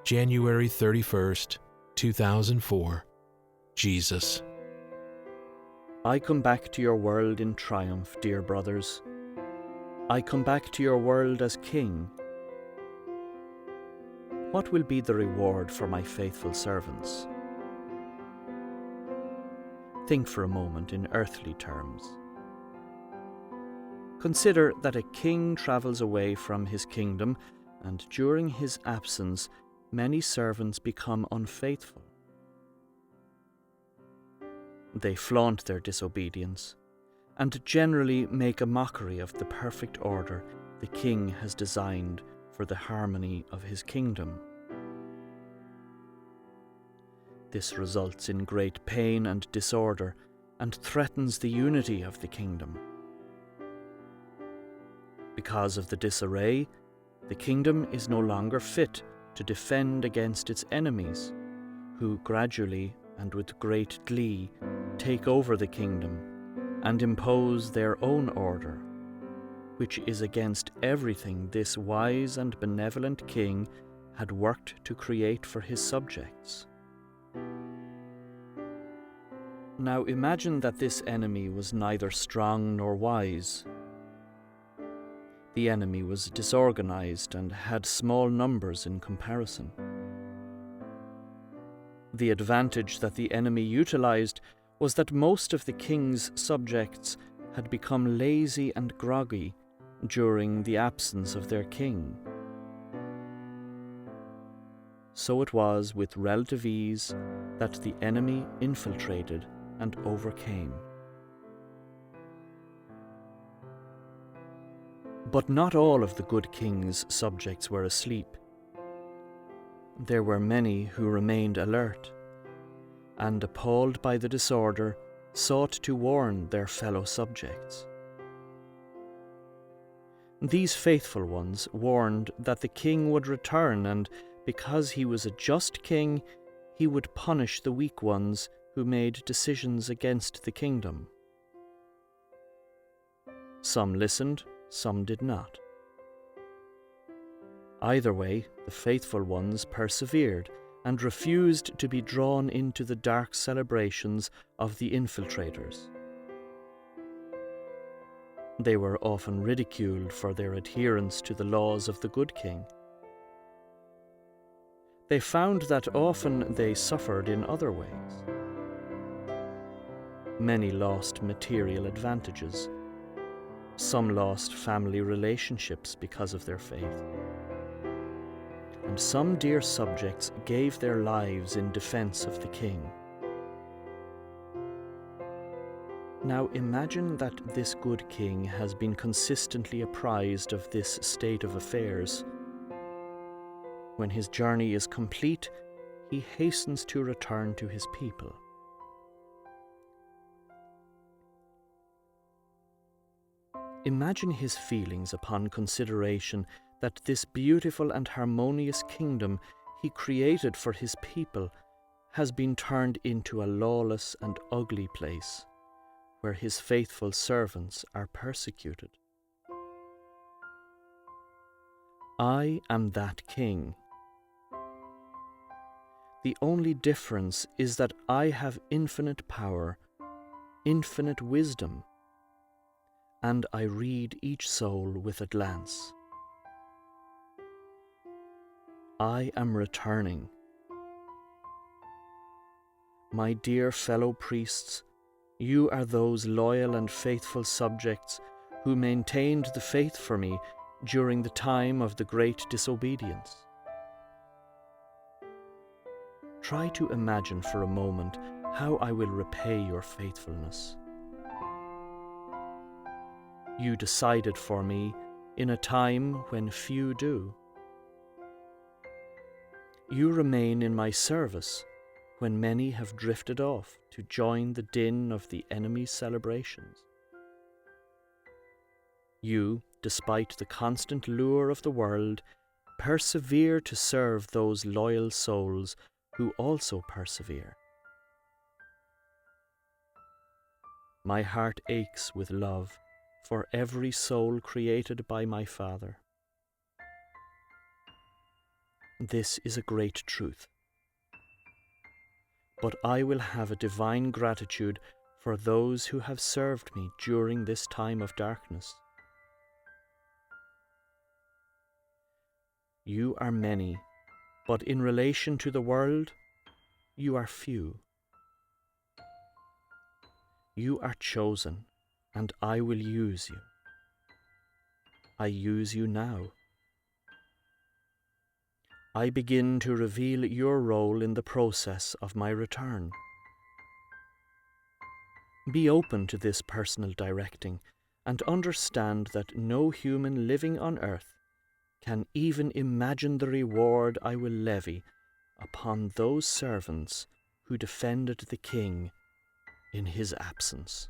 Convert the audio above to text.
January 31st, 2004. Jesus. I come back to your world in triumph, dear brothers. I come back to your world as King. What will be the reward for my faithful servants? Think for a moment in earthly terms. Consider that a king travels away from his kingdom, and during his absence, many servants become unfaithful. They flaunt their disobedience, and generally make a mockery of the perfect order the king has designed for the harmony of his kingdom. This results in great pain and disorder, and threatens the unity of the kingdom. Because of the disarray, the kingdom is no longer fit to defend against its enemies, who gradually and with great glee take over the kingdom and impose their own order, which is against everything this wise and benevolent king had worked to create for his subjects. Now imagine that this enemy was neither strong nor wise. The enemy was disorganized and had small numbers in comparison. The advantage that the enemy utilized was that most of the king's subjects had become lazy and groggy during the absence of their king. So it was with relative ease that the enemy infiltrated and overcame. But not all of the good king's subjects were asleep. There were many who remained alert, and appalled by the disorder, sought to warn their fellow subjects. These faithful ones warned that the king would return, and because he was a just king, he would punish the weak ones who made decisions against the kingdom. Some listened, some did not. Either way, the faithful ones persevered and refused to be drawn into the dark celebrations of the infiltrators. They were often ridiculed for their adherence to the laws of the good king. They found that often they suffered in other ways. Many lost material advantages. Some lost family relationships because of their faith. And some dear subjects gave their lives in defense of the king. Now imagine that this good king has been consistently apprised of this state of affairs. When his journey is complete, he hastens to return to his people. Imagine his feelings upon consideration that this beautiful and harmonious kingdom he created for his people has been turned into a lawless and ugly place, where his faithful servants are persecuted. I am that king. The only difference is that I have infinite power, infinite wisdom, and I read each soul with a glance. I am returning. My dear fellow priests, you are those loyal and faithful subjects who maintained the faith for me during the time of the great disobedience. Try to imagine for a moment how I will repay your faithfulness. You decided for me in a time when few do. You remain in my service when many have drifted off to join the din of the enemy's celebrations. You, despite the constant lure of the world, persevere to serve those loyal souls who also persevere. My heart aches with love for every soul created by my Father. This is a great truth. But I will have a divine gratitude for those who have served me during this time of darkness. You are many, but in relation to the world, you are few. You are chosen, and I will use you. I use you now. I begin to reveal your role in the process of my return. Be open to this personal directing and understand that no human living on earth can even imagine the reward I will levy upon those servants who defended the King in his absence.